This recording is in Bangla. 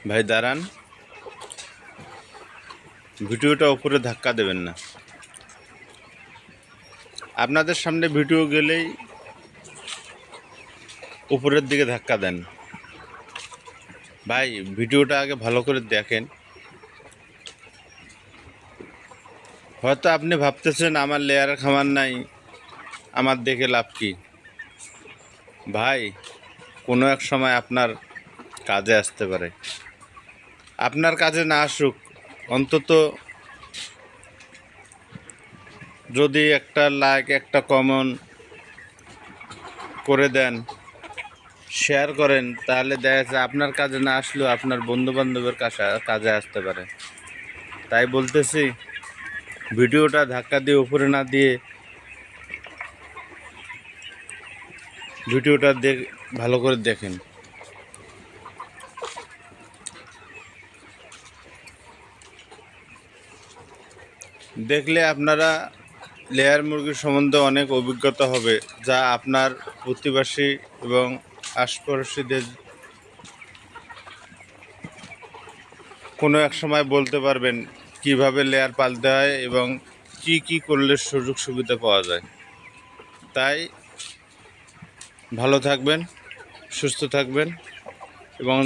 ভাই দাঁড়ান, ভিডিওটা উপরে ধাক্কা দেবেন না। আপনাদের সামনে ভিডিও গেলেই উপরের দিকে ধাক্কা দেন। ভাই ভিডিওটা আগে ভালো করে দেখেন। হয়তো আপনি ভাবতেছেন আমার লেয়ার খামার নাই, আমার দেখে লাভ কি। ভাই কোনো এক সময় আপনার কাজে আসতে পারে। আপনার কাজে না আসুক, অন্তত যদি একটা লাইক, একটা কমেন্ট করে দেন, শেয়ার করেন, তাহলে দেখা যাচ্ছে আপনার কাজে না আসলেও আপনার বন্ধুবান্ধবের কাজে আসতে পারে। তাই বলতেছি, ভিডিওটা ধাক্কা দিয়ে উপরে না দিয়ে ভিডিওটা ভালো করে দেখেন। দেখলে আপনারা লেয়ার মুরগির সম্বন্ধে অনেক অভিজ্ঞতা হবে, যা আপনার প্রতিবেশী এবং আশপাশিদের কোনো এক সময় বলতে পারবেন কিভাবে লেয়ার পালতে হয় এবং কি কি করলে সুযোগ সুবিধা পাওয়া যায়। তাই ভালো থাকবেন, সুস্থ থাকবেন এবং